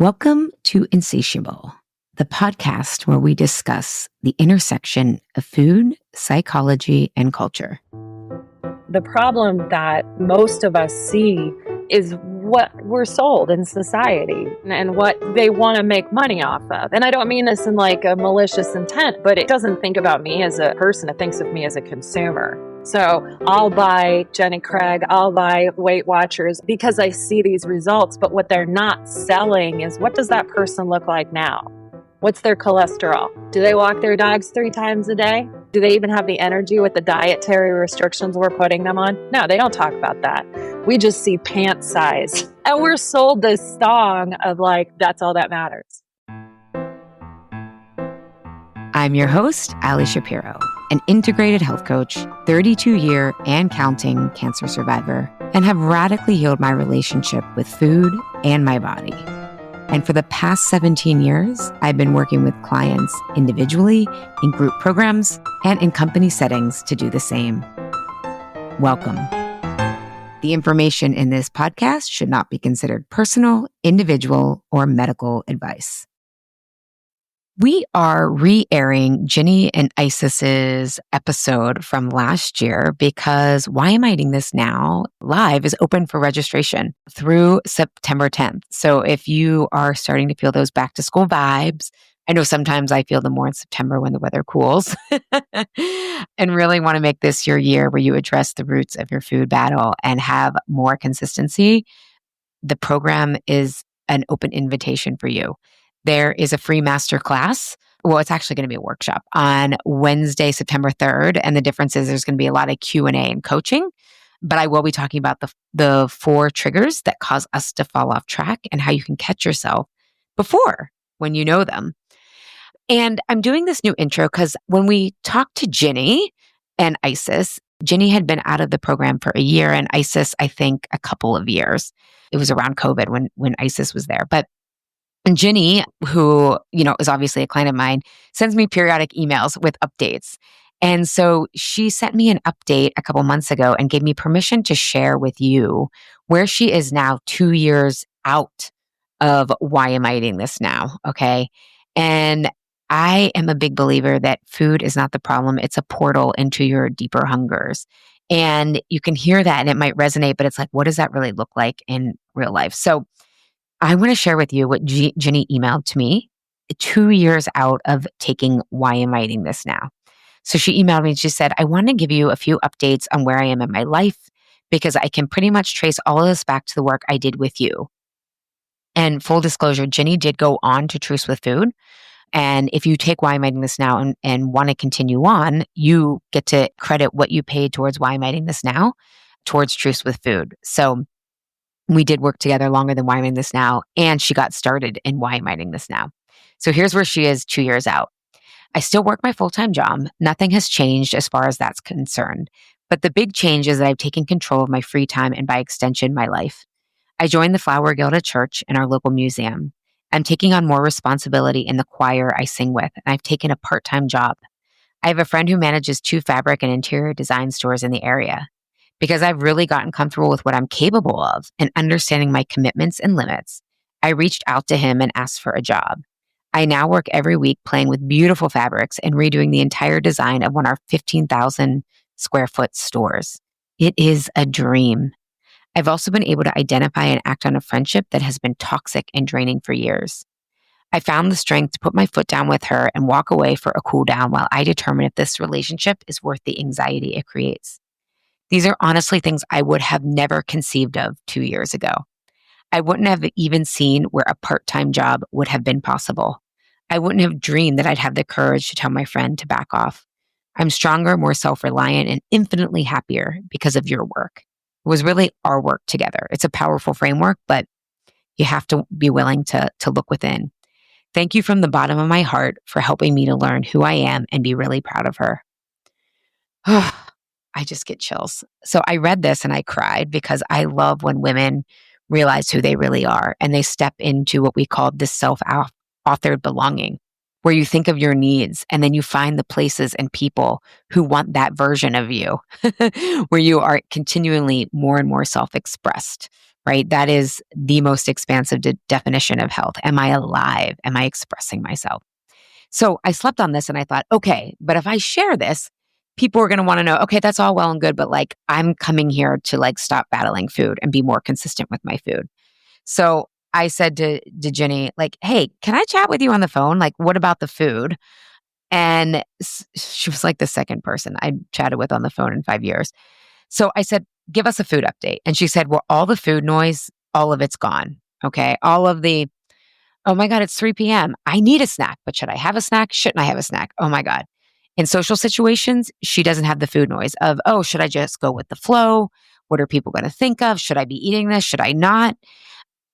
Welcome to Insatiable, the podcast where we discuss the intersection of food, psychology, and culture. The problem that most of us see is what we're sold in society and what they want to make money off of. And I don't mean this in like a malicious intent, but it doesn't think about me as a person. It thinks of me as a consumer. So I'll buy Jenny Craig, I'll buy Weight Watchers because I see these results. But what they're not selling is, what does that person look like now? What's their cholesterol? Do they walk their dogs 3 times a day? Do they even have the energy with the dietary restrictions we're putting them on? No, they don't talk about that. We just see pant size. And we're sold this song of like, that's all that matters. I'm your host, Ali Shapiro, an integrated health coach, 32-year and counting cancer survivor, and have radically healed my relationship with food and my body. And for the past 17 years, I've been working with clients individually, in group programs, and in company settings to do the same. Welcome. The information in this podcast should not be considered personal, individual, or medical advice. We are re-airing Ginny and Isis's episode from last year because Why Am I Eating This Now Live is open for registration through September 10th. So if you are starting to feel those back to school vibes, I know sometimes I feel them more in September when the weather cools, and really want to make this your year where you address the roots of your food battle and have more consistency, the program is an open invitation for you. There is a free masterclass. Well, it's actually going to be a workshop on Wednesday, September 3rd. And the difference is there's going to be a lot of Q&A and coaching, but I will be talking about the 4 triggers that cause us to fall off track and how you can catch yourself before when you know them. And I'm doing this new intro because when we talked to Ginny and Isis, Ginny had been out of the program for a year and Isis, I think, a couple of years. It was around COVID when Isis was there. And Ginny, who, is obviously a client of mine, sends me periodic emails with updates. And so she sent me an update a couple months ago and gave me permission to share with you where she is now 2 years out of Why Am I Eating This Now? Okay. And I am a big believer that food is not the problem. It's a portal into your deeper hungers. And you can hear that and it might resonate, but it's like, what does that really look like in real life? So I want to share with you what Ginny emailed to me 2 years out of taking Why Am I Eating This Now? So she emailed me and she said, I want to give you a few updates on where I am in my life because I can pretty much trace all of this back to the work I did with you. And full disclosure, Ginny did go on to Truce with Food. And if you take Why Am I Eating This Now and want to continue on, you get to credit what you paid towards Why Am I Eating This Now towards Truce with Food. So we did work together longer than Why Am I Eating This Now, and she got started in Why Am I Eating This Now. So here's where she is 2 years out. I still work my full-time job. Nothing has changed as far as that's concerned. But the big change is that I've taken control of my free time and by extension, my life. I joined the Flower Guild at church and our local museum. I'm taking on more responsibility in the choir I sing with, and I've taken a part-time job. I have a friend who manages 2 fabric and interior design stores in the area. Because I've really gotten comfortable with what I'm capable of and understanding my commitments and limits, I reached out to him and asked for a job. I now work every week playing with beautiful fabrics and redoing the entire design of one of our 15,000 square foot stores. It is a dream. I've also been able to identify and act on a friendship that has been toxic and draining for years. I found the strength to put my foot down with her and walk away for a cool down while I determine if this relationship is worth the anxiety it creates. These are honestly things I would have never conceived of 2 years ago. I wouldn't have even seen where a part-time job would have been possible. I wouldn't have dreamed that I'd have the courage to tell my friend to back off. I'm stronger, more self-reliant, and infinitely happier because of your work. It was really our work together. It's a powerful framework, but you have to be willing to look within. Thank you from the bottom of my heart for helping me to learn who I am and be really proud of her. I just get chills. So I read this and I cried because I love when women realize who they really are and they step into what we call this self-authored belonging, where you think of your needs and then you find the places and people who want that version of you, where you are continually more and more self-expressed, right? That is the most expansive definition of health. Am I alive? Am I expressing myself? So I slept on this and I thought, okay, but if I share this, people are going to want to know, okay, that's all well and good, but like I'm coming here to like stop battling food and be more consistent with my food. So I said to Ginny, like, hey, can I chat with you on the phone? Like, what about the food? And she was like the second person I chatted with on the phone in 5 years. So I said, give us a food update. And she said, well, all the food noise, all of it's gone. Okay. All of the, oh my God, it's 3 p.m. I need a snack, but should I have a snack? Shouldn't I have a snack? Oh my God. In social situations, she doesn't have the food noise of, oh, should I just go with the flow? What are people going to think of? Should I be eating this? Should I not?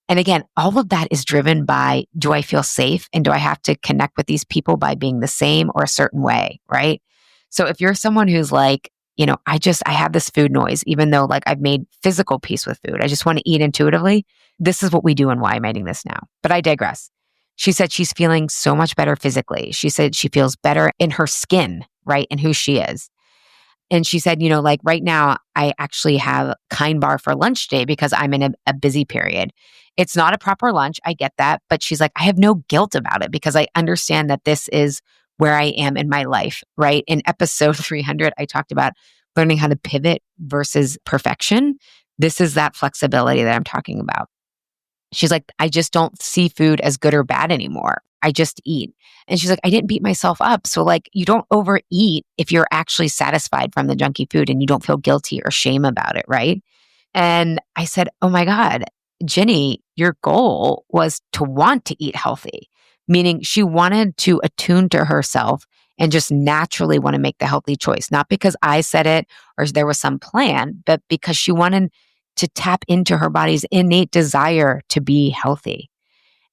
And again, all of that is driven by, do I feel safe? And do I have to connect with these people by being the same or a certain way? Right. So if you're someone who's like, I have this food noise, even though like I've made physical peace with food, I just want to eat intuitively. This is what we do and why I'm eating this now. But I digress. She said she's feeling so much better physically. She said she feels better in her skin, right? And who she is. And she said, like right now, I actually have Kind Bar for lunch today because I'm in a busy period. It's not a proper lunch. I get that. But she's like, I have no guilt about it because I understand that this is where I am in my life, right? In episode 300, I talked about learning how to pivot versus perfection. This is that flexibility that I'm talking about. She's like, I just don't see food as good or bad anymore. I just eat. And she's like, I didn't beat myself up. So like, you don't overeat if you're actually satisfied from the junky food and you don't feel guilty or shame about it, right? And I said, oh my God, Ginny, your goal was to want to eat healthy, meaning she wanted to attune to herself and just naturally want to make the healthy choice, not because I said it or there was some plan, but because she wanted to tap into her body's innate desire to be healthy.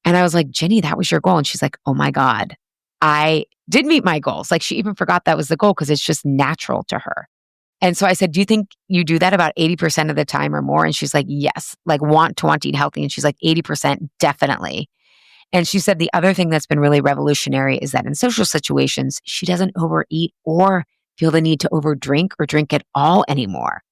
And I was like, Ginny, that was your goal. And she's like, oh my God, I did meet my goals. Like she even forgot that was the goal because it's just natural to her. And so I said, do you think you do that about 80% of the time or more? And she's like, yes, like want to eat healthy. And she's like, 80% definitely. And she said the other thing that's been really revolutionary is that in social situations, she doesn't overeat or feel the need to overdrink or drink at all anymore.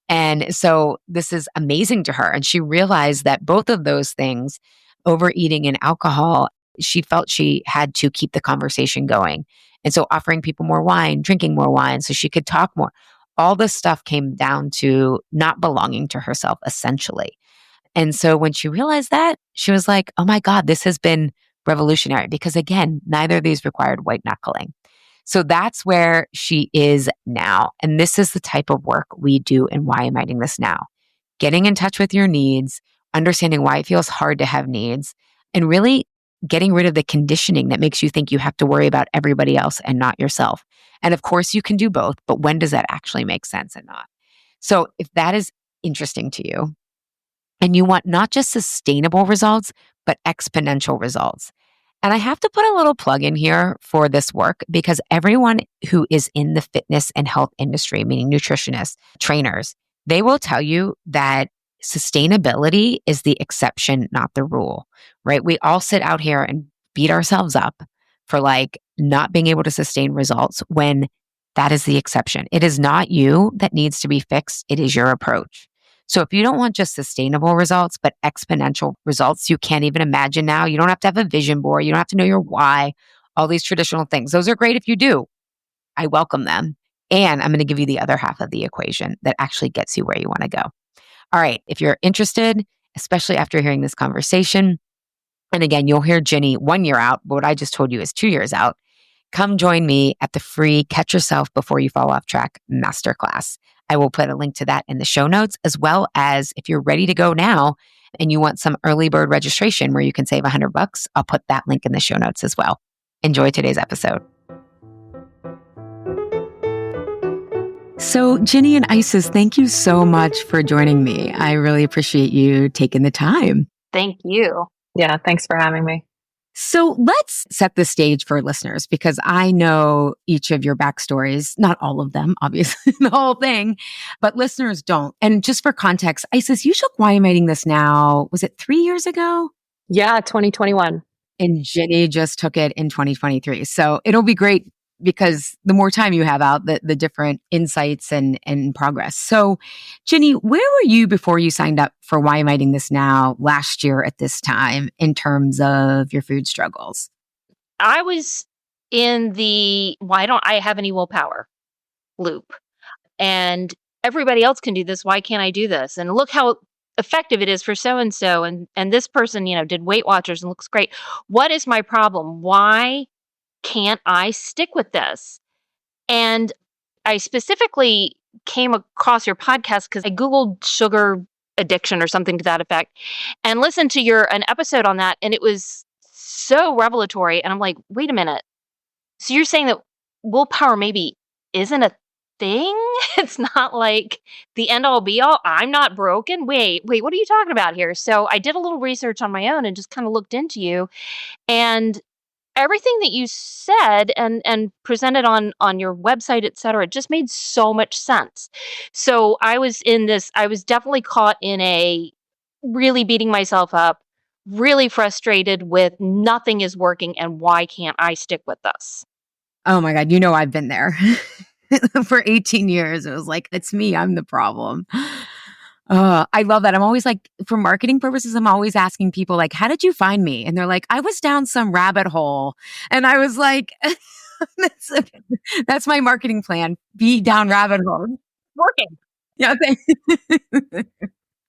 And so this is amazing to her. And she realized that both of those things, overeating and alcohol, she felt she had to keep the conversation going. And so offering people more wine, drinking more wine so she could talk more. All this stuff came down to not belonging to herself, essentially. And so when she realized that, she was like, oh my God, this has been revolutionary because again, neither of these required white knuckling. So that's where she is now. And this is the type of work we do and why I'm writing this now. Getting in touch with your needs, understanding why it feels hard to have needs, and really getting rid of the conditioning that makes you think you have to worry about everybody else and not yourself. And of course, you can do both, but when does that actually make sense and not? So if that is interesting to you, and you want not just sustainable results, but exponential results. And I have to put a little plug in here for this work because everyone who is in the fitness and health industry, meaning nutritionists, trainers, they will tell you that sustainability is the exception, not the rule, right? We all sit out here and beat ourselves up for like not being able to sustain results when that is the exception. It is not you that needs to be fixed. It is your approach. So if you don't want just sustainable results, but exponential results you can't even imagine now, you don't have to have a vision board. You don't have to know your why, all these traditional things. Those are great if you do. I welcome them. And I'm going to give you the other half of the equation that actually gets you where you want to go. All right. If you're interested, especially after hearing this conversation, and again, you'll hear Ginny 1 year out, but what I just told you is 2 years out. Come join me at the free Catch Yourself Before You Fall Off Track Masterclass. I will put a link to that in the show notes, as well as if you're ready to go now and you want some early bird registration where you can save $100, I'll put that link in the show notes as well. Enjoy today's episode. So, Ginny and Isis, thank you so much for joining me. I really appreciate you taking the time. Thank you. Yeah, thanks for having me. So let's set the stage for listeners because I know each of your backstories, not all of them, obviously, the whole thing, but listeners don't. And just for context, Isis, you took Why Am I Eating This Now? Was it 3 years ago? Yeah, 2021. And Ginny just took it in 2023. So it'll be great because the more time you have out, the different insights and progress. So, Ginny, where were you before you signed up for Why Am I Eating This Now last year at this time in terms of your food struggles? I was in the why don't I have any willpower loop. And everybody else can do this. Why can't I do this? And look how effective it is for so and so. And this person, did Weight Watchers and looks great. What is my problem? Why can't I stick with this? And I specifically came across your podcast because I Googled sugar addiction or something to that effect and listened to an episode on that. And it was so revelatory. And I'm like, wait a minute. So you're saying that willpower maybe isn't a thing? It's not like the end all be all. I'm not broken. Wait, what are you talking about here? So I did a little research on my own and just kind of looked into you, and everything that you said and presented on your website, et cetera, just made so much sense. So I was definitely caught in a really beating myself up, really frustrated with nothing is working and why can't I stick with this? Oh my God, I've been there. For 18 years. It was like, it's me, I'm the problem. I love that. I'm always like, for marketing purposes, I'm always asking people like, how did you find me? And they're like, I was down some rabbit hole. And I was like, that's my marketing plan. Be down rabbit hole. Working. Yeah.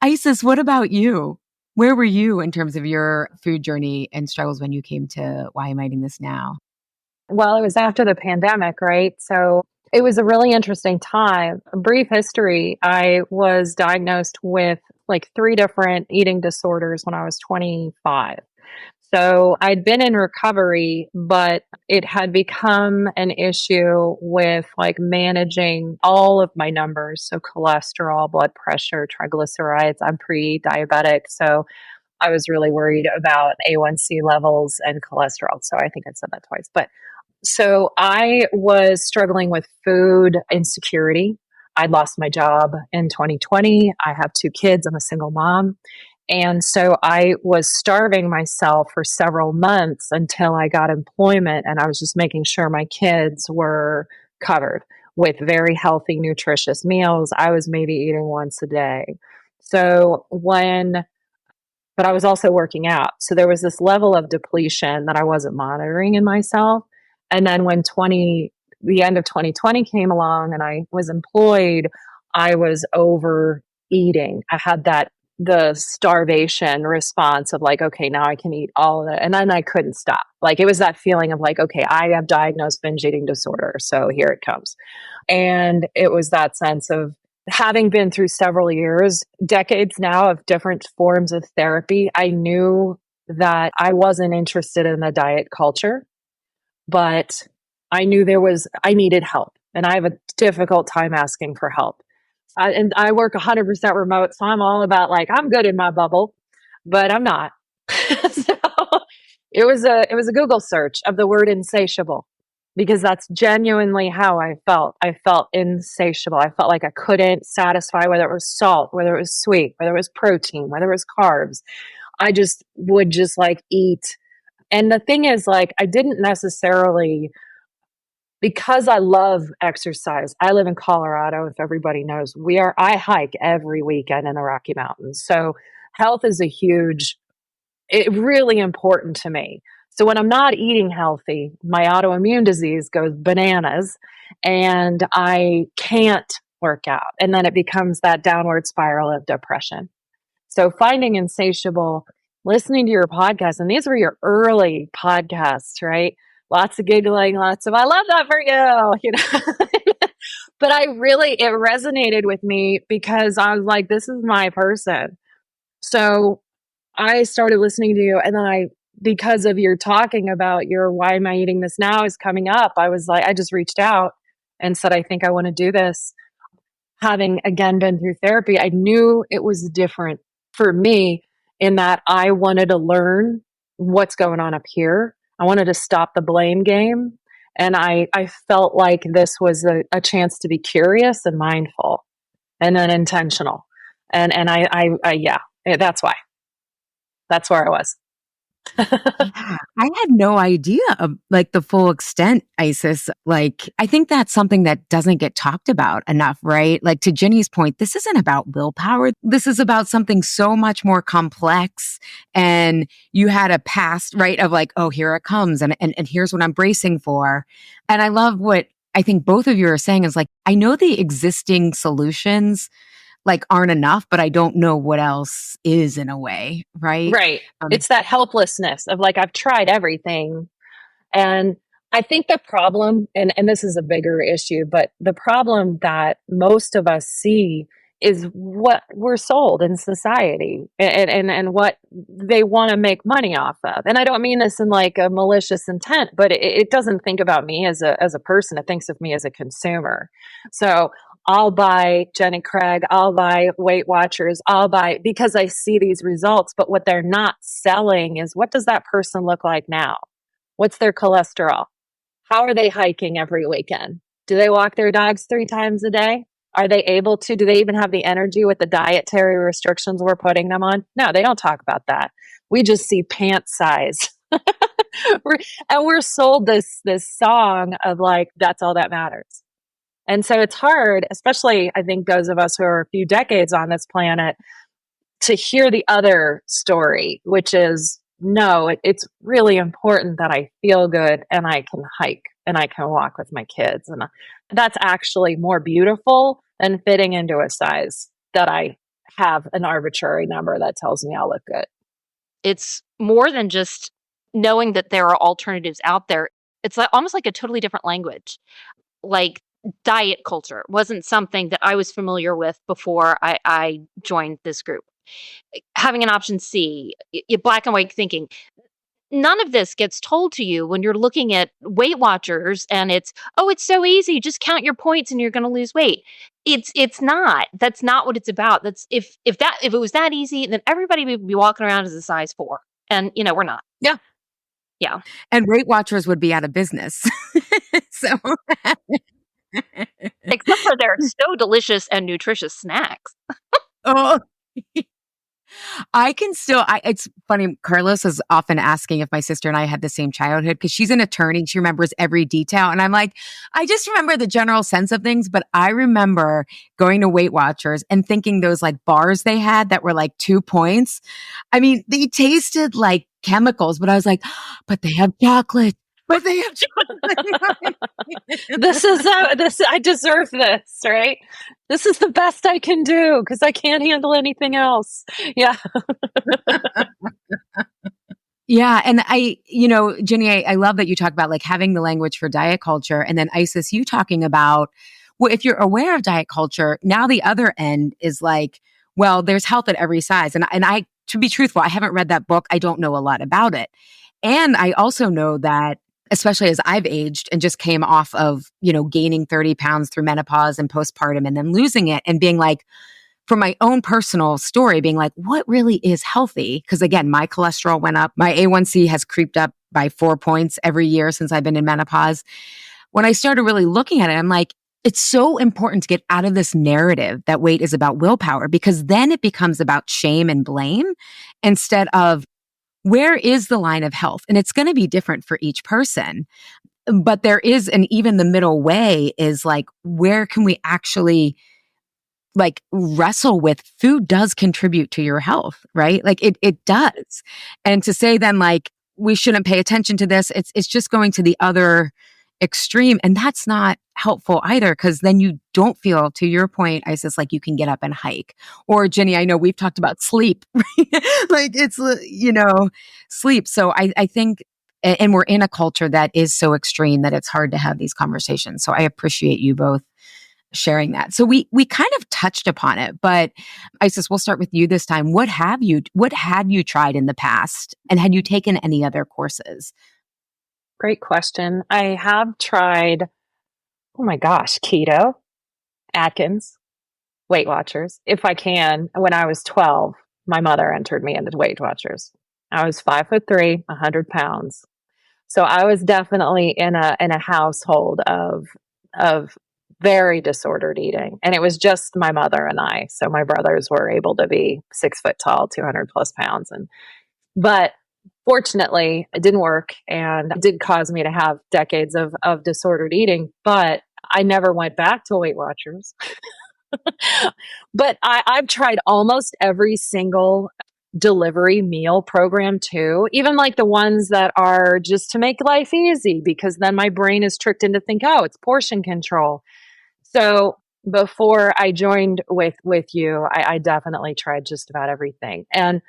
Isis, what about you? Where were you in terms of your food journey and struggles when you came to Why Am I Eating This Now? Well, it was after the pandemic, right? So it was a really interesting time. A brief history, I was diagnosed with like 3 different eating disorders when I was 25. So I'd been in recovery, but it had become an issue with like managing all of my numbers. So cholesterol, blood pressure, triglycerides. I'm pre-diabetic. So I was really worried about A1C levels and cholesterol. So I think I said that twice, but so I was struggling with food insecurity. I lost my job in 2020. I have 2 kids. I'm a single mom. And so I was starving myself for several months until I got employment, and I was just making sure my kids were covered with very healthy, nutritious meals. I was maybe eating once a day. But I was also working out. So there was this level of depletion that I wasn't monitoring in myself. And then when the end of 2020 came along and I was employed, I was overeating. I had the starvation response of like, okay, now I can eat all of it. And then I couldn't stop. Like it was that feeling of like, okay, I have diagnosed binge eating disorder. So here it comes. And it was that sense of having been through several years, decades now of different forms of therapy. I knew that I wasn't interested in the diet culture, but I knew I needed help, and I have a difficult time asking for help. And I work 100% remote, so I'm all about like, I'm good in my bubble, but I'm not. So it was a Google search of the word insatiable, because that's genuinely how I felt. I felt insatiable. I felt like I couldn't satisfy, whether it was salt, whether it was sweet, whether it was protein, whether it was carbs. I just would just like eat. And the thing is, like, I didn't necessarily, because I love exercise. I live in Colorado, if everybody knows. I hike every weekend in the Rocky Mountains. So health is really important to me. So when I'm not eating healthy, my autoimmune disease goes bananas and I can't work out. And then it becomes that downward spiral of depression. So finding insatiable, listening to your podcast, and these were your early podcasts, right? Lots of giggling, lots of, I love that for you, But it resonated with me because I was like, this is my person. So I started listening to you, and then because of your talking about your Why Am I Eating This Now is coming up, I was like, I just reached out and said, I think I want to do this. Having again been through therapy, I knew it was different for me in that I wanted to learn what's going on up here. I wanted to stop the blame game. And I felt like this was a chance to be curious and mindful and then intentional. And yeah, that's why. That's where I was. Yeah, I had no idea of like the full extent, Isis. Like, I think that's something that doesn't get talked about enough, right? Like to Ginny's point, this isn't about willpower. This is about something so much more complex. And you had a past, right? Of like, oh, here it comes. And here's what I'm bracing for. And I love what I think both of you are saying is like, I know the existing solutions like aren't enough, but I don't know what else is in a way, right? Right. It's that helplessness of like, I've tried everything. And I think the problem, and this is a bigger issue, but the problem that most of us see is what we're sold in society and what they want to make money off of. And I don't mean this in like a malicious intent, but it doesn't think about me as a person. It thinks of me as a consumer. So I'll buy Jenny Craig, I'll buy Weight Watchers, I'll buy because I see these results. But what they're not selling is what does that person look like now? What's their cholesterol? How are they hiking every weekend? Do they walk their dogs 3 times a day? Are they able to? Do they even have the energy with the dietary restrictions we're putting them on? No, they don't talk about that. We just see pant size. And we're sold this song of like, that's all that matters. And so it's hard, especially I think those of us who are a few decades on this planet, to hear the other story, which is no, it's really important that I feel good and I can hike and I can walk with my kids. And that's actually more beautiful than fitting into a size that I have an arbitrary number that tells me I'll look good. It's more than just knowing that there are alternatives out there. It's like almost like a totally different language. Like diet culture wasn't something that I was familiar with before I joined this group. Having an option C, black and white thinking. None of this gets told to you when you're looking at Weight Watchers and it's, oh, it's so easy. Just count your points and you're going to lose weight. It's not. That's not what it's about. That's if it was that easy, then everybody would be walking around as a size 4. And we're not. Yeah. Yeah. And Weight Watchers would be out of business. So Except for their so delicious and nutritious snacks. oh, it's funny. Carlos is often asking if my sister and I had the same childhood because she's an attorney. She remembers every detail. And I'm like, I just remember the general sense of things. But I remember going to Weight Watchers and thinking those like bars they had that were like 2 points. I mean, they tasted like chemicals, but I was like, but they have chocolate. But they have chocolate. I deserve this, right? This is the best I can do because I can't handle anything else. Yeah. Yeah. And Ginny, I love that you talk about like having the language for diet culture. And then Isis, you talking about, well, if you're aware of diet culture, now the other end is like, well, there's health at every size. And I, to be truthful, I haven't read that book. I don't know a lot about it. And I also know that, especially as I've aged and just came off of, gaining 30 pounds through menopause and postpartum and then losing it and being like, for my own personal story, being like, what really is healthy? Because again, my cholesterol went up. My A1C has creeped up by 4 points every year since I've been in menopause. When I started really looking at it, I'm like, it's so important to get out of this narrative that weight is about willpower, because then it becomes about shame and blame instead of where is the line of health? And it's going to be different for each person. But there is, and even the middle way is like, where can we actually like wrestle with food does contribute to your health, right? Like it does. And to say then like, we shouldn't pay attention to this, it's just going to the other extreme. And that's not helpful either, because then you don't feel, to your point, Isis, like you can get up and hike. Or Ginny, I know we've talked about sleep, like it's, sleep. So I think, and we're in a culture that is so extreme that it's hard to have these conversations. So I appreciate you both sharing that. So we kind of touched upon it, but Isis, we'll start with you this time. What had you tried in the past, and had you taken any other courses? Great question. I have tried, oh my gosh, keto, Atkins, Weight Watchers. If I can, when I was 12, my mother entered me into Weight Watchers. I was 5'3", 100 pounds. So I was definitely in a household of very disordered eating. And it was just my mother and I. So my brothers were able to be 6 foot tall, 200 plus pounds. But Fortunately, it didn't work and it did cause me to have decades of disordered eating, but I never went back to Weight Watchers. But I've tried almost every single delivery meal program too, even like the ones that are just to make life easy, because then my brain is tricked into think, oh, it's portion control. So before I joined with you, I definitely tried just about everything. And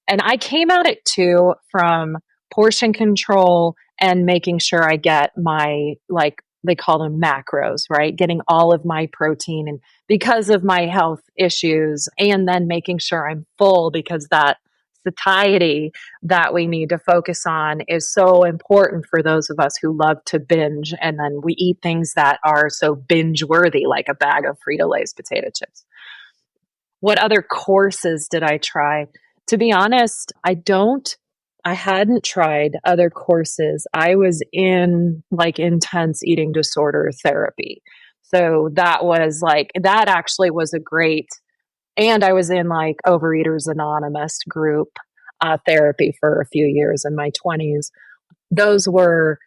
I came at it too from portion control and making sure I get my, like, they call them macros, right? Getting all of my protein, and because of my health issues, and then making sure I'm full, because that satiety that we need to focus on is so important for those of us who love to binge. And then we eat things that are so binge worthy, like a bag of Frito-Lay's potato chips. What other courses did I try? To be honest, I hadn't tried other courses. I was in like intense eating disorder therapy. So that was like, that actually was a great, and I was in like Overeaters Anonymous group therapy for a few years in my 20s. Those were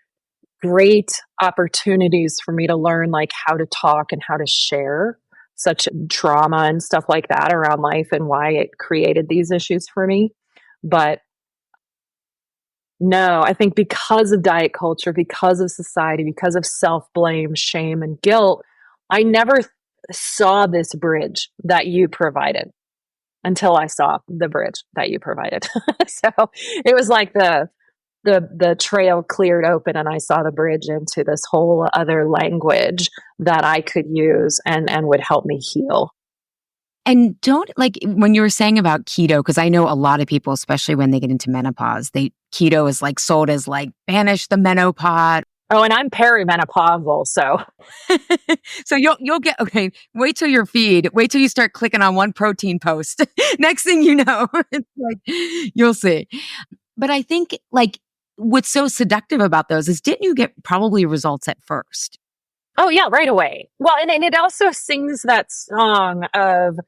great opportunities for me to learn like how to talk and how to share such trauma and stuff like that around life and why it created these issues for me. But no, I think because of diet culture, because of society, because of self blame, shame, and guilt, I never saw this bridge that you provided until I saw the bridge that you provided. So it was like the trail cleared open and I saw the bridge into this whole other language that I could use and would help me heal. And don't, like, when you were saying about keto, because I know a lot of people, especially when they get into menopause, keto is like sold as like banish the menopause. Oh, and I'm perimenopausal, so So you'll get, okay, wait till your feed, wait till you start clicking on one protein post. Next thing you know, it's like, you'll see. But I think like what's so seductive about those is, didn't you get probably results at first? oh yeah, right away. Well, and it also sings that song of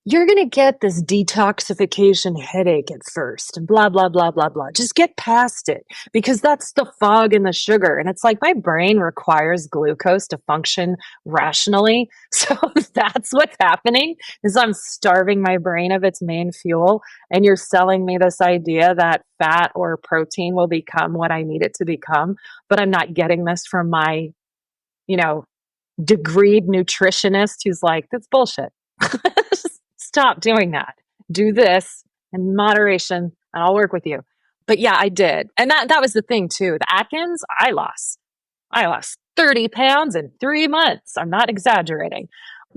you're going to get this detoxification headache at first and blah, blah, blah, blah, blah. Just get past it, because that's the fog and the sugar. And it's like my brain requires glucose to function rationally. So that's what's happening, is I'm starving my brain of its main fuel. And you're selling me this idea that fat or protein will become what I need it to become. But I'm not getting this from my, you know, degreed nutritionist who's like, that's bullshit. Stop doing that. Do this in moderation and I'll work with you. But yeah, I did. And that was the thing too. The Atkins, I lost 30 pounds in 3 months. I'm not exaggerating.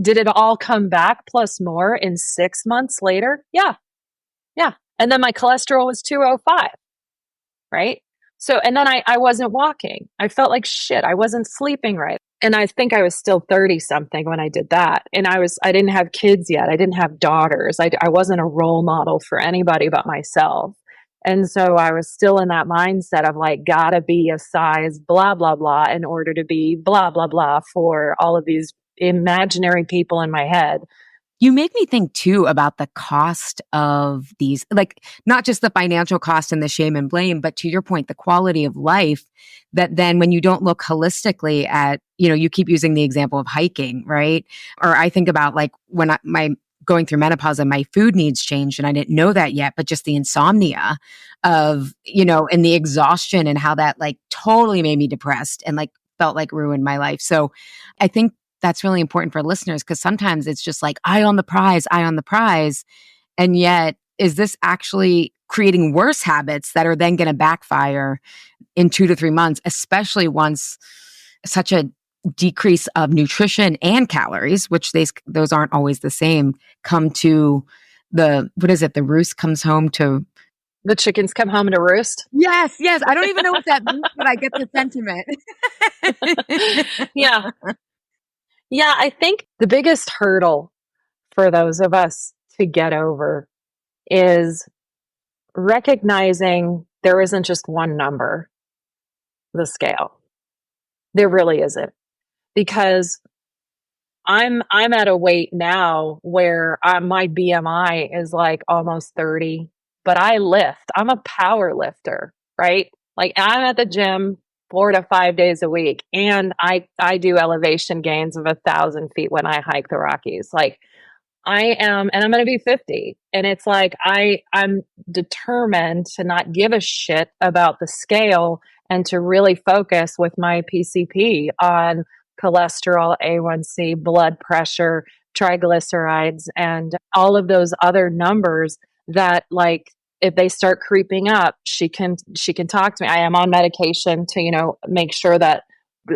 Did it all come back plus more in 6 months later? Yeah. Yeah. And then my cholesterol was 205, right? So, and then I wasn't walking. I felt like shit. I wasn't sleeping right. And I think I was still 30 something when I did that. And I didn't have kids yet. I didn't have daughters. I wasn't a role model for anybody but myself. And so I was still in that mindset of like, gotta be a size blah, blah, blah in order to be blah, blah, blah for all of these imaginary people in my head. You make me think too about the cost of these, like not just the financial cost and the shame and blame, but to your point, the quality of life, that then when you don't look holistically at, you keep using the example of hiking, right? Or I think about like when my going through menopause and my food needs changed, and I didn't know that yet, but just the insomnia of, and the exhaustion and how that like totally made me depressed and like felt like ruined my life. So I think that's really important for listeners, because sometimes it's just like eye on the prize, eye on the prize. And yet, is this actually creating worse habits that are then going to backfire in 2 to 3 months, especially once such a decrease of nutrition and calories, which those aren't always the same, come to the roost comes home to. The chickens come home to roost. Yes. I don't even know what that means, but I get the sentiment. Yeah. Yeah, I think the biggest hurdle for those of us to get over is recognizing there isn't just one number, the scale. There really isn't. Because I'm at a weight now where my BMI is like almost 30. but I lift. I'm a power lifter, right? Like I'm at the gym 4 to 5 days a week, and I do elevation gains of 1,000 feet when I hike the Rockies. Like I am, and I'm going to be 50. And it's like, I'm determined to not give a shit about the scale and to really focus with my PCP on cholesterol, A1C, blood pressure, triglycerides, and all of those other numbers that, like, if they start creeping up, she can talk to me. I am on medication to, make sure that,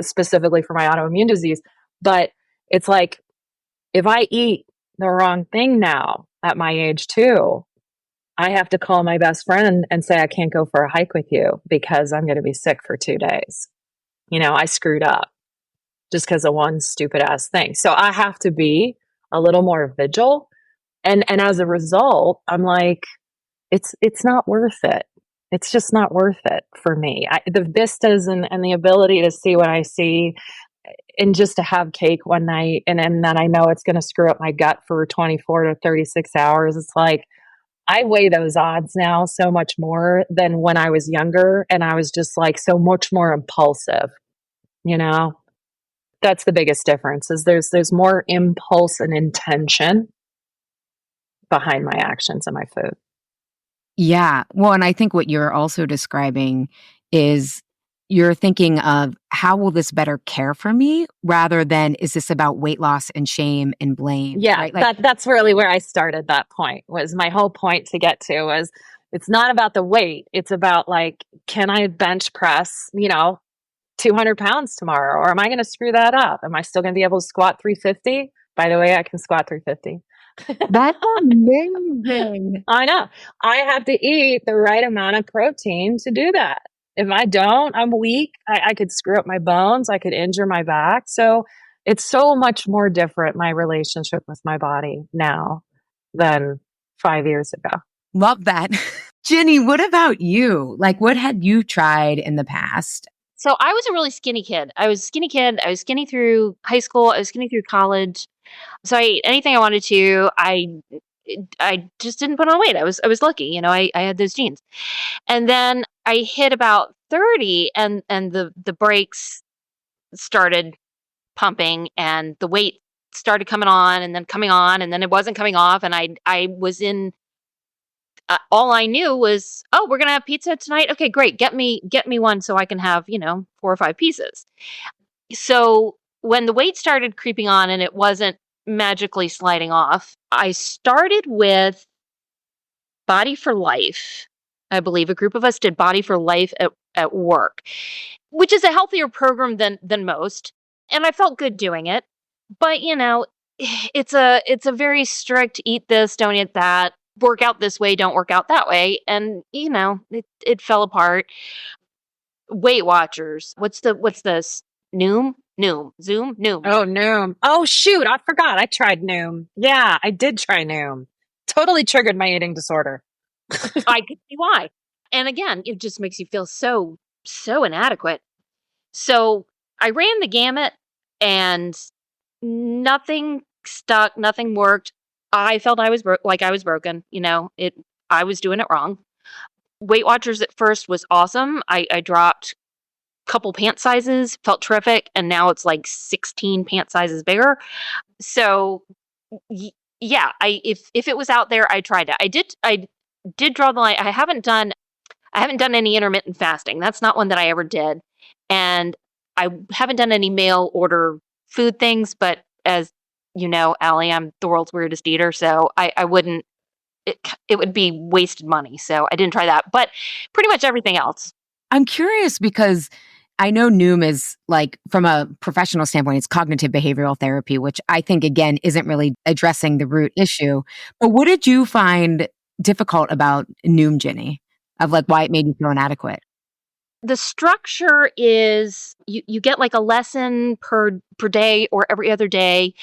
specifically for my autoimmune disease. But it's like, if I eat the wrong thing now at my age too, I have to call my best friend and say, I can't go for a hike with you because I'm going to be sick for 2 days. I screwed up just because of one stupid ass thing. So I have to be a little more vigil. And as a result, I'm like, it's not worth it. It's just not worth it for me. The vistas and the ability to see what I see, and just to have cake one night and then I know it's going to screw up my gut for 24 to 36 hours. It's like, I weigh those odds now so much more than when I was younger. And I was just like so much more impulsive, you know? That's the biggest difference is there's more impulse and intention behind my actions and my food. Yeah. Well, and I think what you're also describing is you're thinking of how will this better care for me rather than is this about weight loss and shame and blame? Yeah, Right. Like, that's really where I started. That point was my whole point to get to was it's not about the weight. It's about like, can I bench press, 200 pounds tomorrow? Or am I going to screw that up? Am I still going to be able to squat 350? By the way, I can squat 350. that's amazing. I know. I have to eat the right amount of protein to do that. If I don't, I'm weak. I could screw up my bones. I could injure my back. So it's so much more different, my relationship with my body now than 5 years ago. Love that. Ginny, what about you? Like, what had you tried in the past? So I was a really skinny kid. I was a skinny kid. I was skinny through high school. I was skinny through college. So I ate anything I wanted to. I just didn't put on weight. I was lucky, I had those genes. And then I hit about 30 and the brakes started pumping and the weight started coming on and then coming on and then it wasn't coming off and I was in all I knew was, oh, we're gonna have pizza tonight. Okay, great. Get me one so I can have 4 or 5 pieces. So when the weight started creeping on and it wasn't magically sliding off, I started with Body for Life. I believe a group of us did Body for Life at work, which is a healthier program than most. And I felt good doing it. But it's a very strict eat this, don't eat that, work out this way, don't work out that way. And it fell apart. Weight Watchers. What's this? Noom. Zoom? Noom. Oh, Noom. Oh, shoot. I forgot. I tried Noom. Yeah, I did try Noom. Totally triggered my eating disorder. I could see why. And again, it just makes you feel so inadequate. So I ran the gamut and nothing stuck, nothing worked. I felt I was like I was broken, I was doing it wrong. Weight Watchers at first was awesome. I dropped a couple pant sizes, felt terrific, and now it's like 16 pant sizes bigger. So yeah, if it was out there, I tried it. I did draw the line. I haven't done any intermittent fasting. That's not one that I ever did. And I haven't done any mail order food things, but as you know, Allie, I'm the world's weirdest eater, so I wouldn't it would be wasted money. So I didn't try that. But pretty much everything else. I'm curious because I know Noom is like, from a professional standpoint, it's cognitive behavioral therapy, which I think, again, isn't really addressing the root issue. But what did you find difficult about Noom, Ginny, of like why it made you feel inadequate? The structure is you get like a lesson per day or every other day,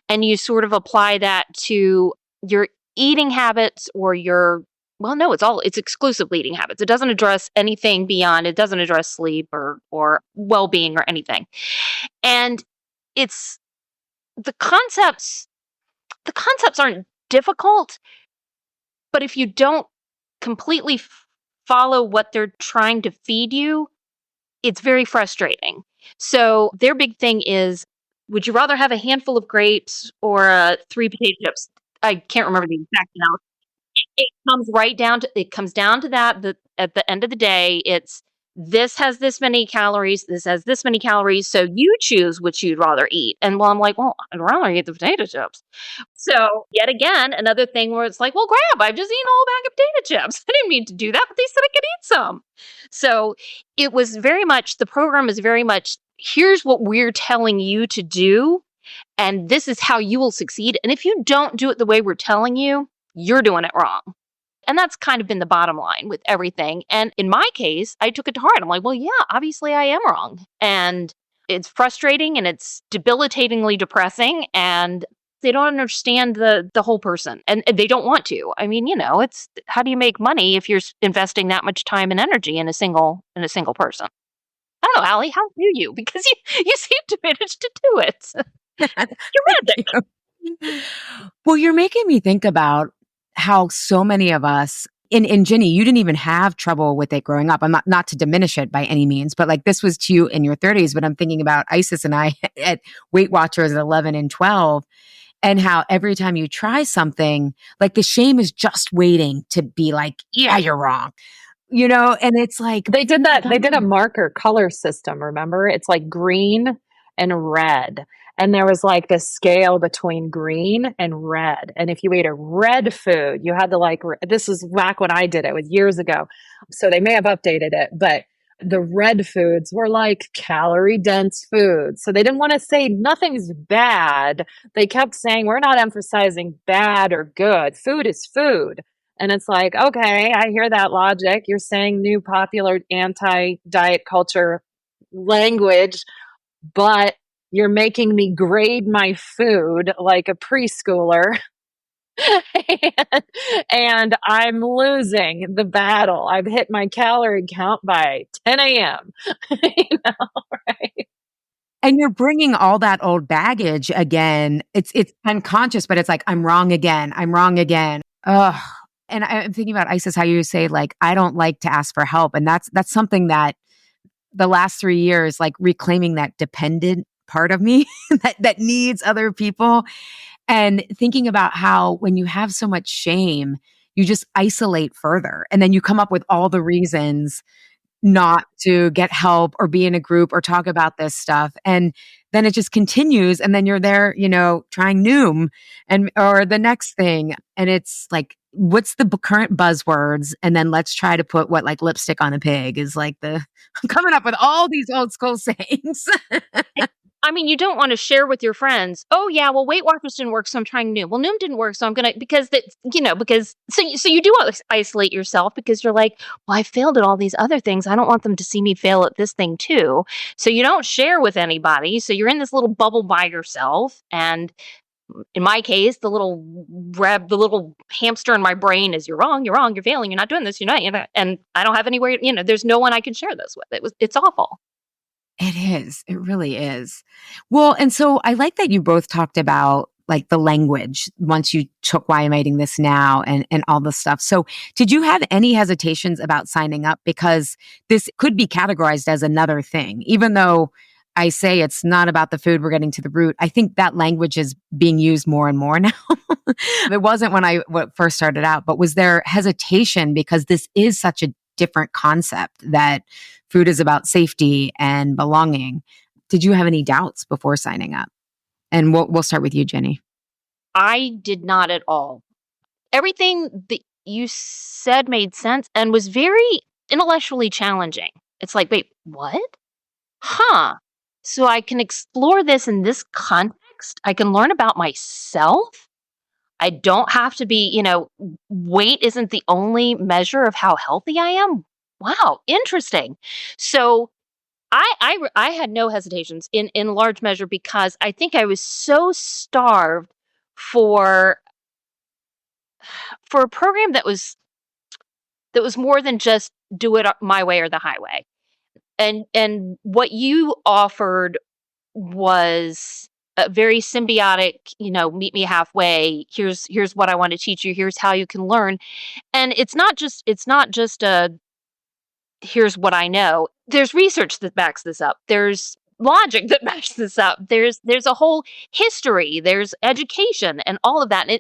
and you sort of apply that to your eating habits or your well, no, it's exclusively eating habits. It doesn't address anything beyond. It doesn't address sleep or well being or anything. And it's the concepts. The concepts aren't difficult, but if you don't completely follow what they're trying to feed you, it's very frustrating. So their big thing is, would you rather have a handful of grapes or 3 potato chips? I can't remember the exact amount. It comes down to that. At the end of the day, it's this has this many calories, this has this many calories, so you choose which you'd rather eat. And well, I'm like, well, I'd rather eat the potato chips. So yet again, another thing where it's like, well, grab, I've just eaten a whole bag of potato chips. I didn't mean to do that, but they said I could eat some. So it was very much, the program is very much, here's what we're telling you to do, and this is how you will succeed. And if you don't do it the way we're telling you, you're doing it wrong. And that's kind of been the bottom line with everything. And in my case, I took it to heart. I'm like, well, yeah, obviously I am wrong. And it's frustrating and it's debilitatingly depressing. And they don't understand the whole person, and they don't want to. I mean, it's, how do you make money if you're investing that much time and energy in a single person? I don't know, Allie, how do you? Because you seem to manage to do it. You're magic. Well, you're making me think about how so many of us, and Ginny, you didn't even have trouble with it growing up. I'm not to diminish it by any means, but like this was to you in your 30s. But I'm thinking about Isis and I at Weight Watchers at 11 and 12, and how every time you try something, like the shame is just waiting to be like, yeah, you're wrong. And it's like They did that. They did a marker color system, remember? It's like green and red. And there was like this scale between green and red. And if you ate a red food, you had to this was back when I did it, was years ago. So they may have updated it, but the red foods were like calorie dense foods. So they didn't want to say nothing's bad. They kept saying, we're not emphasizing bad or good. Food is food. And it's like, okay, I hear that logic. You're saying new popular anti-diet culture language, but you're making me grade my food like a preschooler. and I'm losing the battle. I've hit my calorie count by 10 a.m. Right? And you're bringing all that old baggage again. It's unconscious, but it's like, I'm wrong again. I'm wrong again. Ugh. And I'm thinking about Isis, how you say, like, I don't like to ask for help. And that's something that the last 3 years, like reclaiming that dependent part of me that needs other people. And thinking about how when you have so much shame, you just isolate further. And then you come up with all the reasons not to get help or be in a group or talk about this stuff. And then it just continues. And then you're there, trying Noom or the next thing. And it's like, what's the current buzzwords? And then let's try to put what, like lipstick on a pig is like I'm coming up with all these old school sayings. I mean, you don't want to share with your friends. Oh yeah, well, Weight Watchers didn't work, so I'm trying Noom. Well, Noom didn't work, so I'm gonna, because so you do isolate yourself because you're like, well, I failed at all these other things. I don't want them to see me fail at this thing too. So you don't share with anybody. So you're in this little bubble by yourself. And in my case, the little hamster in my brain is, you're wrong, you're failing, you're not doing this, you're not, and I don't have anywhere. There's no one I can share this with. It's awful. It is. It really is. Well, and so I like that you both talked about like the language once you took Why Am I Eating This Now and all the stuff. So did you have any hesitations about signing up? Because this could be categorized as another thing, even though I say it's not about the food, we're getting to the root. I think that language is being used more and more now. It wasn't when I first started out, but was there hesitation because this is such a different concept that food is about safety and belonging? Did you have any doubts before signing up? And we'll start with you, Ginny. I did not at all. Everything that you said made sense and was very intellectually challenging. It's like, wait, what? Huh. So I can explore this in this context. I can learn about myself. I don't have to be, weight isn't the only measure of how healthy I am. Wow, interesting. So I had no hesitations in large measure because I think I was so starved for a program that was more than just do it my way or the highway. And what you offered was a very symbiotic, meet me halfway. Here's what I want to teach you. Here's how you can learn. And it's not just a here's what I know. There's research that backs this up. There's logic that backs this up. There's a whole history. There's education and all of that. And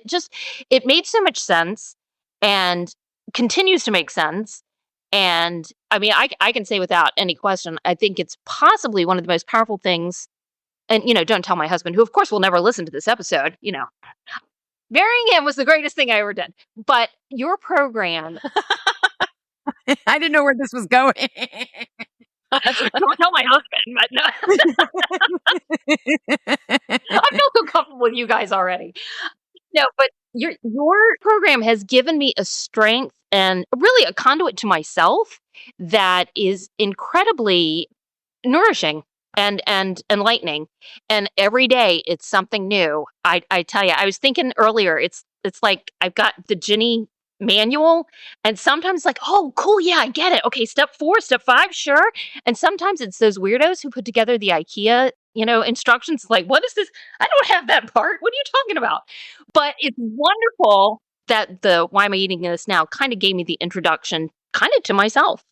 it made so much sense and continues to make sense. And I mean, I can say without any question, I think it's possibly one of the most powerful things. And don't tell my husband, who of course will never listen to this episode. Marrying him was the greatest thing I ever did. But your program, I didn't know where this was going. don't tell my husband, but no, I feel so comfortable with you guys already. No, but your program has given me a strength and really a conduit to myself that is incredibly nourishing and enlightening. And every day it's something new. I tell you, I was thinking earlier, it's like I've got the Ginny manual, and sometimes like, oh cool, yeah, I get it. Okay, step 4, step 5, sure. And sometimes it's those weirdos who put together the IKEA instructions, like, what is this? I don't have that part. What are you talking about? But it's wonderful that the Why Am I Eating This Now kind of gave me the introduction kind of to myself.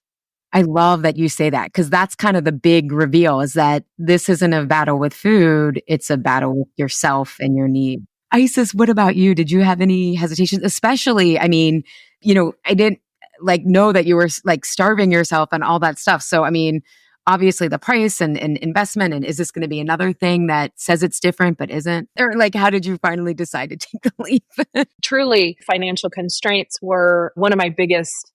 I love that you say that, because that's kind of the big reveal, is that this isn't a battle with food. It's a battle with yourself and your need. Isis, what about you? Did you have any hesitations? Especially, I mean, I didn't know that you were starving yourself and all that stuff. So, I mean, obviously the price and investment, and is this going to be another thing that says it's different but isn't? Or how did you finally decide to take the leap? Truly, financial constraints were one of my biggest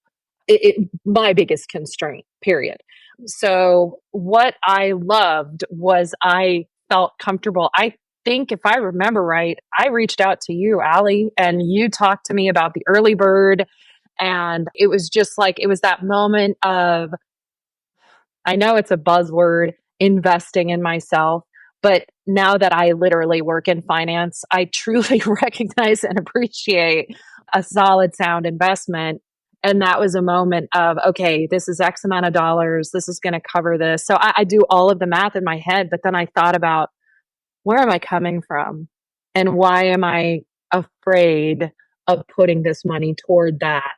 constraint, period. So what I loved was I felt comfortable. I think if I remember right, I reached out to you, Allie, and you talked to me about the early bird. And it was just it was that moment of, I know it's a buzzword, investing in myself. But now that I literally work in finance, I truly recognize and appreciate a solid, sound investment. And that was a moment of, okay, this is X amount of dollars. This is going to cover this. So I do all of the math in my head, but then I thought about, where am I coming from? And why am I afraid of putting this money toward that?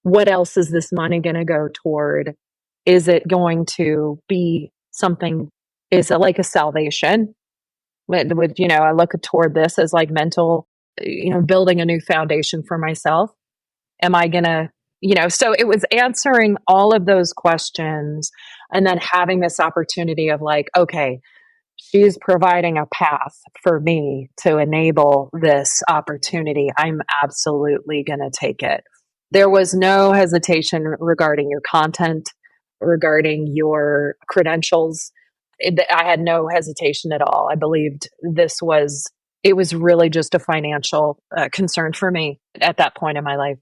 What else is this money going to go toward? Is it going to be something? Is it like a salvation? I look toward this as mental, building a new foundation for myself. Am I going to, so it was answering all of those questions and then having this opportunity of okay, she's providing a path for me to enable this opportunity. I'm absolutely going to take it. There was no hesitation regarding your content, regarding your credentials. I had no hesitation at all. I believed it was really just a financial concern for me at that point in my life.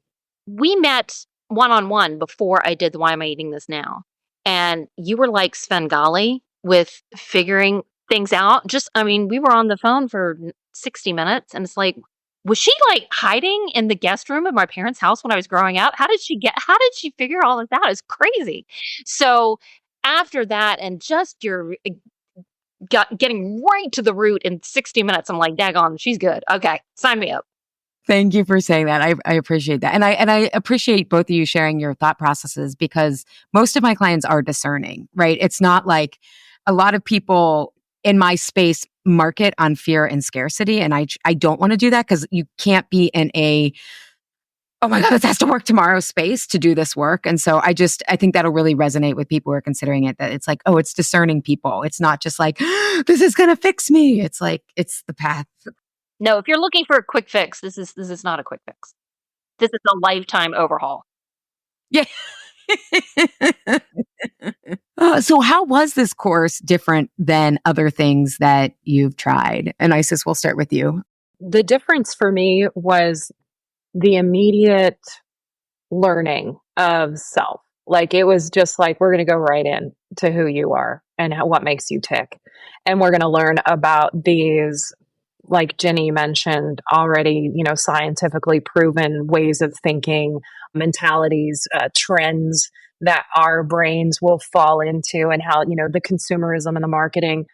We met one-on-one before I did the Why Am I Eating This Now? And you were like Svengali with figuring things out. We were on the phone for 60 minutes, and it's like, was she hiding in the guest room of my parents' house when I was growing up? How did she figure all of that? It's crazy. So after that, and just getting right to the root in 60 minutes, I'm like, daggone, she's good. Okay, sign me up. Thank you for saying that. I appreciate that. And I appreciate both of you sharing your thought processes, because most of my clients are discerning, right? It's not like a lot of people in my space market on fear and scarcity. And I don't want to do that, because you can't be in oh my God, this has to work tomorrow space to do this work. And so I think that'll really resonate with people who are considering it, that it's it's discerning people. It's not just this is going to fix me. It's it's the path. No, if you're looking for a quick fix, this is not a quick fix. This is a lifetime overhaul. Yeah. So how was this course different than other things that you've tried? And Isis, we'll start with you. The difference for me was the immediate learning of self. It was just we're going to go right in to who you are and what makes you tick. And we're going to learn about these, like Ginny mentioned already, scientifically proven ways of thinking, mentalities, trends that our brains will fall into, and how, the consumerism and the marketing.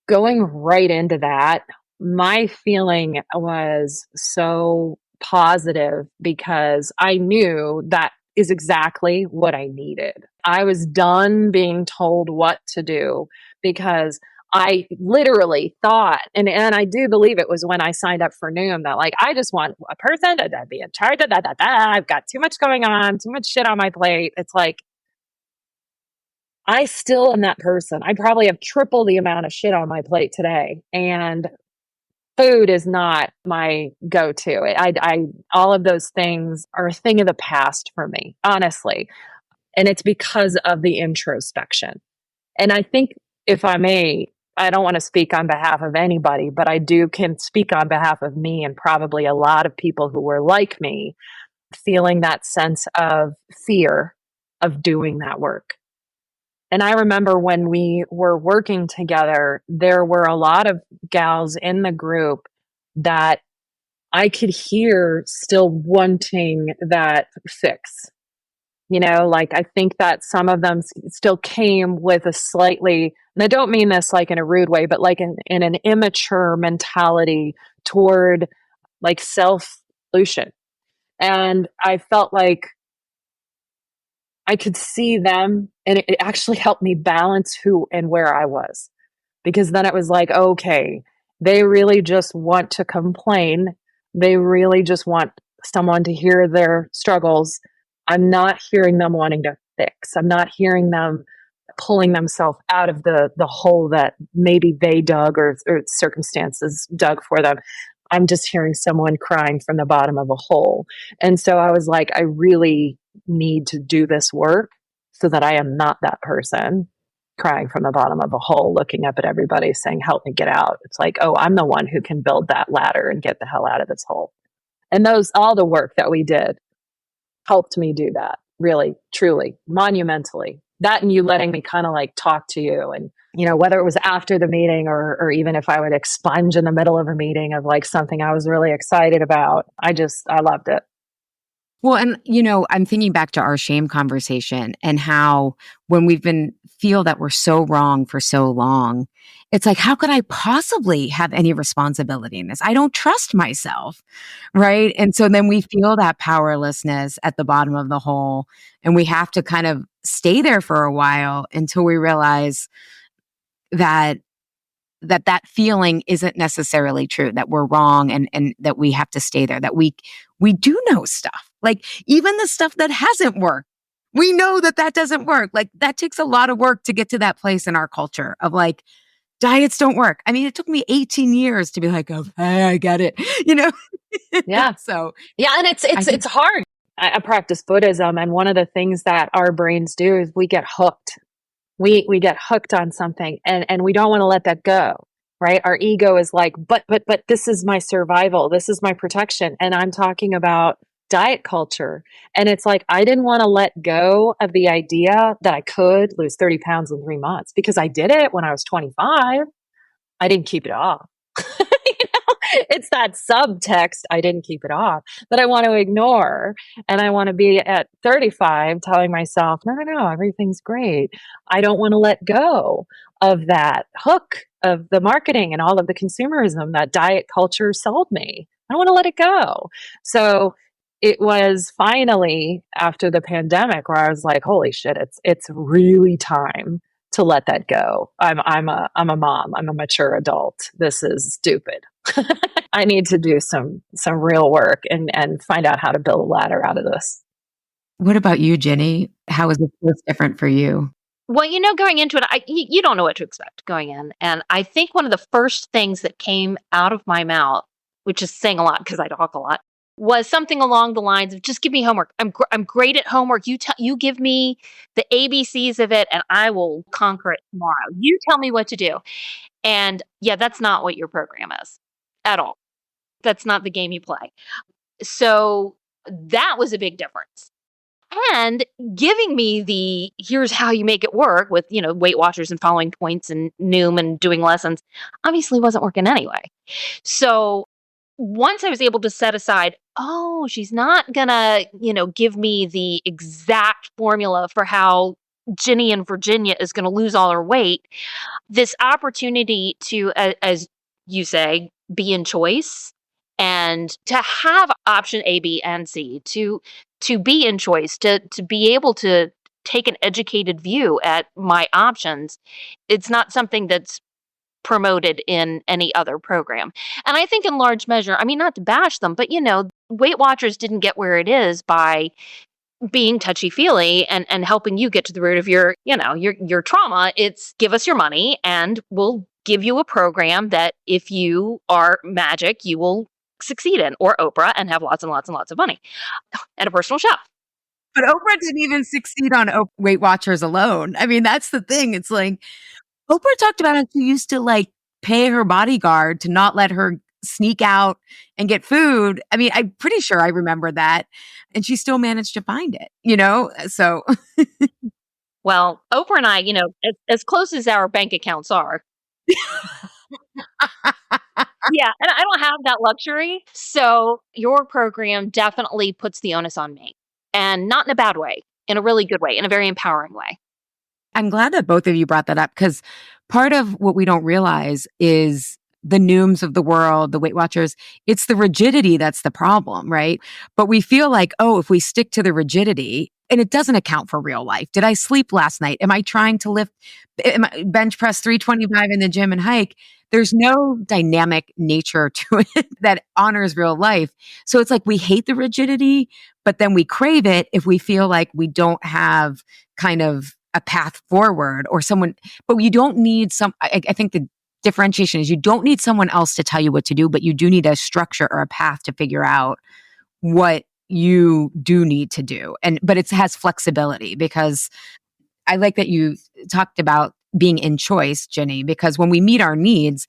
Going right into that, my feeling was so positive because I knew that is exactly what I needed. I was done being told what to do because I literally thought, and I do believe it was when I signed up for Noom that like, I just want a person to be in charge of that. I've got too much going on, too much shit on my plate. It's like, I still am that person. I probably have triple the amount of shit on my plate today. And food is not my go-to. All of those things are a thing of the past for me, honestly. And it's because of the introspection. And I think, if I may, I don't want to speak on behalf of anybody, but I can speak on behalf of me and probably a lot of people who were like me, feeling that sense of fear of doing that work. And I remember when we were working together, there were a lot of gals in the group that I could hear still wanting that fix. Like I think that some of them still came with a slightly, and I don't mean this like in a rude way, but like in an immature mentality toward like self-solution. And I felt like I could see them, and it actually helped me balance who and where I was. Because then it was like, okay, they really just want to complain. They really just want someone to hear their struggles. I'm not hearing them wanting to fix. I'm not hearing them pulling themselves out of the hole that maybe they dug or circumstances dug for them. I'm just hearing someone crying from the bottom of a hole. And so I was like, I really need to do this work so that I am not that person crying from the bottom of a hole, looking up at everybody saying, help me get out. It's like, oh, I'm the one who can build that ladder and get the hell out of this hole. And all the work that we did helped me do that, really, truly, monumentally. That and you letting me kind of like talk to you, and, whether it was after the meeting or even if I would expunge in the middle of a meeting of like something I was really excited about. I loved it. Well, and I'm thinking back to our shame conversation and how when feel that we're so wrong for so long, it's like, how could I possibly have any responsibility in this? I don't trust myself. Right. And so then we feel that powerlessness at the bottom of the hole, and we have to kind of stay there for a while until we realize that feeling isn't necessarily true, that we're wrong, and that we have to stay there, that we do know stuff, like even the stuff that hasn't worked. We know that doesn't work. Like that takes a lot of work to get to that place in our culture of like, diets don't work. I mean, it took me 18 years to be like, okay, I get it, Yeah. So yeah. And it's hard. I practice Buddhism, and one of the things that our brains do is we get hooked. We get hooked on something, and we don't want to let that go, right? Our ego is like, but this is my survival. This is my protection. And I'm talking about diet culture. And it's like, I didn't want to let go of the idea that I could lose 30 pounds in 3 months because I did it when I was 25. I didn't keep it off. It's that subtext, I didn't keep it off, that I want to ignore. And I want to be at 35 telling myself, no, everything's great. I don't want to let go of that hook of the marketing and all of the consumerism that diet culture sold me. I don't want to let it go. So it was finally after the pandemic where I was like, holy shit, it's really time to let that go. I'm a mom. I'm a mature adult. This is stupid. I need to do some real work and find out how to build a ladder out of this. What about you, Ginny? How is this different for you? Well, going into it, you don't know what to expect going in. And I think one of the first things that came out of my mouth, which is saying a lot because I talk a lot, was something along the lines of, just give me homework. I'm great at homework. You give me the ABCs of it and I will conquer it tomorrow. You tell me what to do. And yeah, that's not what your program is at all. That's not the game you play. So that was a big difference. And giving me here's how you make it work with, Weight Watchers and following points and Noom and doing lessons obviously wasn't working anyway. So once I was able to set aside, oh, she's not gonna, give me the exact formula for how Ginny in Virginia is going to lose all her weight. This opportunity to, as you say, be in choice and to have option A, B, and C, to be in choice, to be able to take an educated view at my options. It's not something that's promoted in any other program. And I think in large measure, I mean, not to bash them, but Weight Watchers didn't get where it is by being touchy-feely and helping you get to the root of your trauma. It's give us your money and we'll give you a program that if you are magic, you will succeed in, or Oprah, and have lots and lots and lots of money and a personal chef. But Oprah didn't even succeed on Weight Watchers alone. I mean, that's the thing. It's like Oprah talked about how she used to like pay her bodyguard to not let her sneak out and get food. I mean, I'm pretty sure I remember that. And she still managed to find it, So Well, Oprah and I, as close as our bank accounts are. Yeah, and I don't have that luxury. So your program definitely puts the onus on me, and not in a bad way, in a really good way, in a very empowering way. I'm glad that both of you brought that up, because part of what we don't realize is the Nooms of the world, the Weight Watchers, it's the rigidity that's the problem, right? But we feel like, oh, if we stick to the rigidity, and it doesn't account for real life. Did I sleep last night? Am I trying to bench press 325 in the gym and hike? There's no dynamic nature to it that honors real life. So it's like we hate the rigidity, but then we crave it if we feel like we don't have kind of a path forward or someone, but you don't need I think the differentiation is you don't need someone else to tell you what to do, but you do need a structure or a path to figure out what you do need to do. But it has flexibility, because I like that you talked about being in choice, Ginny, because when we meet our needs,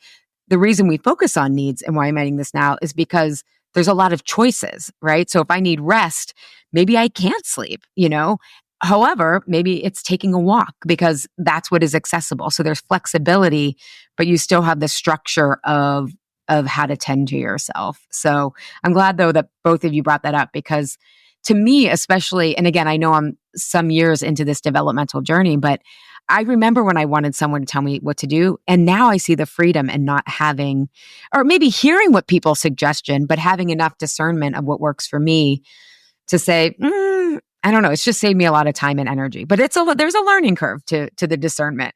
the reason we focus on needs and why I'm adding this now is because there's a lot of choices, right? So if I need rest, maybe I can't sleep. However, maybe it's taking a walk because that's what is accessible. So there's flexibility, but you still have the structure of how to tend to yourself. So I'm glad though that both of you brought that up, because to me, especially, and again, I know I'm some years into this developmental journey, but I remember when I wanted someone to tell me what to do. And now I see the freedom in not having, or maybe hearing what people's suggestion, but having enough discernment of what works for me to say, I don't know. It's just saved me a lot of time and energy, but there's a learning curve to the discernment.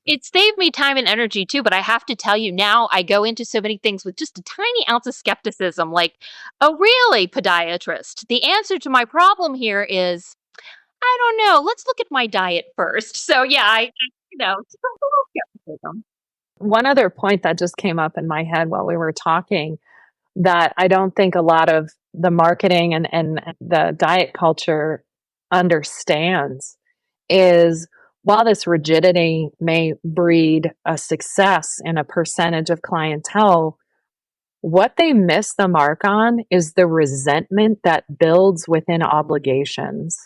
It saved me time and energy too, but I have to tell you, now I go into so many things with just a tiny ounce of skepticism, like, oh, really, podiatrist? The answer to my problem here is, I don't know. Let's look at my diet first. So yeah, just a little skepticism. One other point that just came up in my head while we were talking that I don't think a lot of the marketing and the diet culture understands is, while this rigidity may breed a success in a percentage of clientele, what they miss the mark on is the resentment that builds within obligations.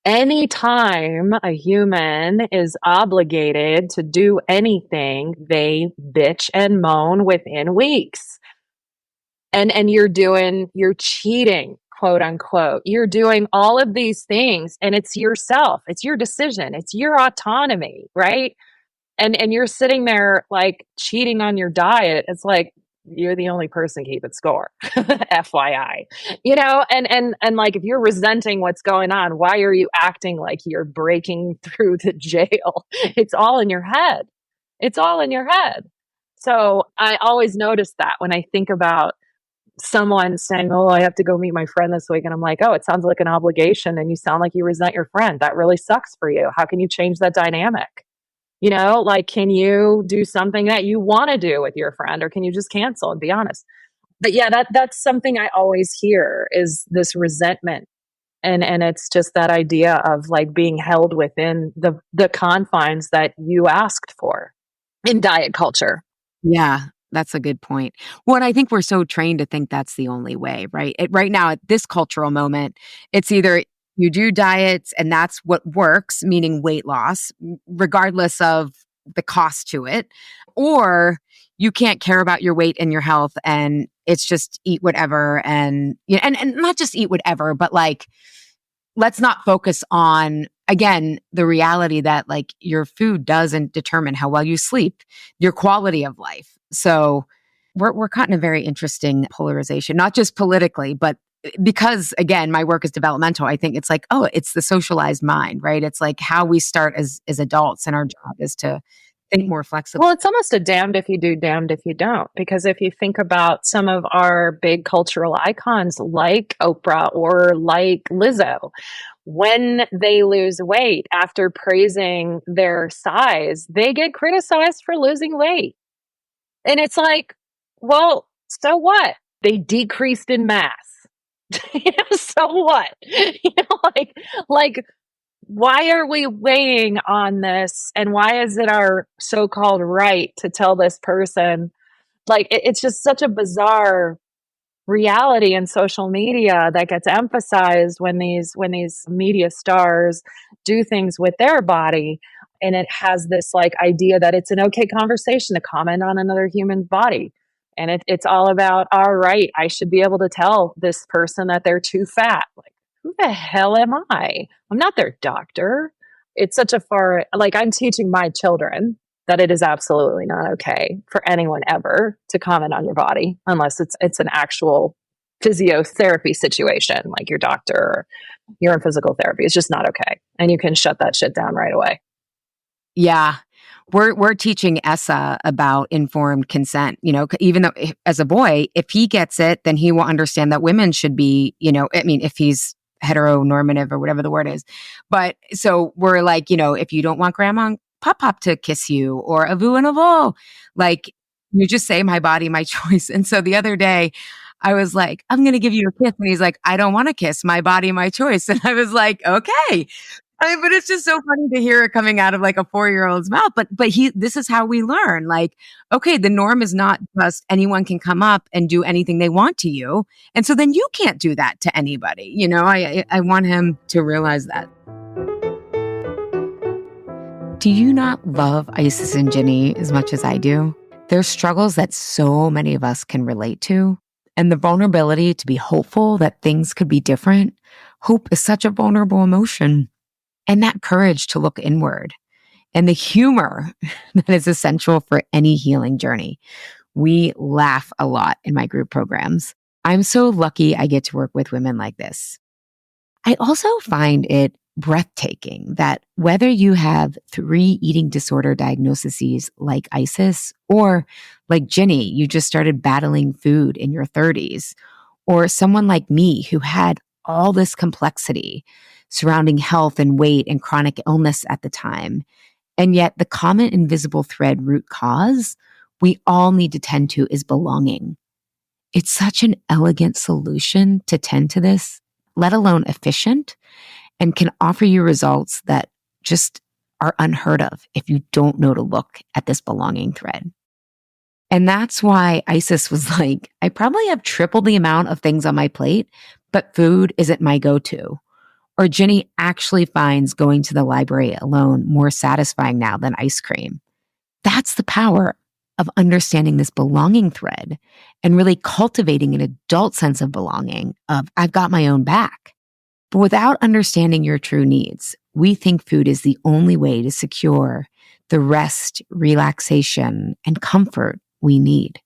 Anytime a human is obligated to do anything, they bitch and moan within weeks. And you're cheating, quote unquote. You're doing all of these things, and it's yourself. It's your decision. It's your autonomy, right? And you're sitting there like cheating on your diet. It's like, you're the only person keeping score. FYI. And like, if you're resenting what's going on, why are you acting like you're breaking through the jail? It's all in your head. It's all in your head. So I always notice that when I think about someone saying, oh, I have to go meet my friend this week. And I'm like, oh, it sounds like an obligation. And you sound like you resent your friend. That really sucks for you. How can you change that dynamic? Like, can you do something that you want to do with your friend, or can you just cancel and be honest? But yeah, that's something I always hear, is this resentment. And it's just that idea of like being held within the confines that you asked for in diet culture. Yeah, that's a good point. Well, and I think we're so trained to think that's the only way, right? Right now, at this cultural moment, it's either you do diets and that's what works, meaning weight loss, regardless of the cost to it, or you can't care about your weight and your health, and it's just eat whatever, and not just eat whatever, but like, let's not focus on. again, the reality that like your food doesn't determine how well you sleep, your quality of life. So we're caught in a very interesting polarization, not just politically, but because again, my work is developmental. I think it's like, oh, it's the socialized mind, right? It's like how we start as adults, and our job is to think more flexibly. Well, it's almost a damned if you do, damned if you don't. Because if you think about some of our big cultural icons like Oprah or like Lizzo, when they lose weight after praising their size, they get criticized for losing weight. And it's like, well, so what? They decreased in mass. So what? Like, why are we weighing on this? And why is it our so-called right to tell this person? Like, it's just such a bizarre reality in social media that gets emphasized when these media stars do things with their body, and it has this like idea that it's an okay conversation to comment on another human's body, and it's all about, all right, I should be able to tell this person that they're too fat. Like, who the hell am I? I'm not their doctor. It's such a far, like, I'm teaching my children that it is absolutely not okay for anyone ever to comment on your body unless it's an actual physiotherapy situation, like your doctor or you're in physical therapy. It's just not okay. And you can shut that shit down right away. Yeah. We're teaching Essa about informed consent, even though as a boy, if he gets it, then he will understand that women should be, I mean, if he's heteronormative or whatever the word is. But so we're like, if you don't want grandma and pop to kiss you or avu and avo, like you just say my body, my choice. And so the other day I was like, I'm going to give you a kiss. And he's like, I don't want to kiss, my body, my choice. And I was like, okay. But it's just so funny to hear it coming out of like a 4-year-old's mouth. But this is how we learn. Like, okay, the norm is not just anyone can come up and do anything they want to you. And so then you can't do that to anybody. I want him to realize that. Do you not love Isis and Ginny as much as I do? There's struggles that so many of us can relate to. And the vulnerability to be hopeful that things could be different. Hope is such a vulnerable emotion. And that courage to look inward. And the humor that is essential for any healing journey. We laugh a lot in my group programs. I'm so lucky I get to work with women like this. I also find it breathtaking that whether you have 3 eating disorder diagnoses like Isis, or like Ginny, you just started battling food in your 30s, or someone like me who had all this complexity surrounding health and weight and chronic illness at the time, and yet the common invisible thread root cause we all need to tend to is belonging. It's such an elegant solution to tend to this, let alone efficient, and can offer you results that just are unheard of if you don't know to look at this belonging thread. And that's why Isis was like, I probably have triple the amount of things on my plate, but food isn't my go-to. Or Ginny actually finds going to the library alone more satisfying now than ice cream. That's the power of understanding this belonging thread and really cultivating an adult sense of belonging, of I've got my own back. But without understanding your true needs, we think food is the only way to secure the rest, relaxation, and comfort we need.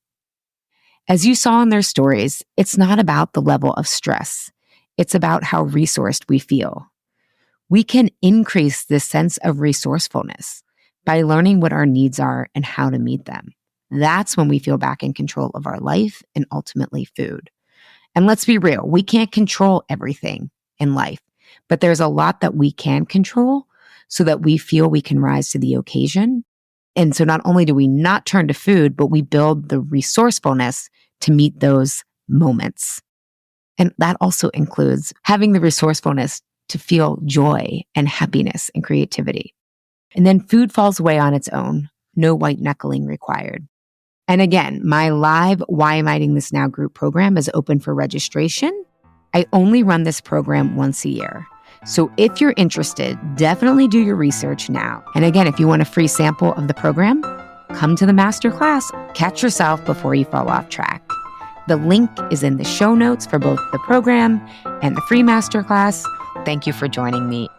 As you saw in their stories, it's not about the level of stress. It's about how resourced we feel. We can increase this sense of resourcefulness by learning what our needs are and how to meet them. That's when we feel back in control of our life and ultimately food. And let's be real, we can't control everything in life, but there's a lot that we can control so that we feel we can rise to the occasion. And so not only do we not turn to food, but we build the resourcefulness to meet those moments. And that also includes having the resourcefulness to feel joy and happiness and creativity. And then food falls away on its own, no white knuckling required. And again, my live Why Am I Eating This Now group program is open for registration. I only run this program once a year. So if you're interested, definitely do your research now. And again, if you want a free sample of the program, come to the masterclass. Catch yourself before you fall off track. The link is in the show notes for both the program and the free masterclass. Thank you for joining me.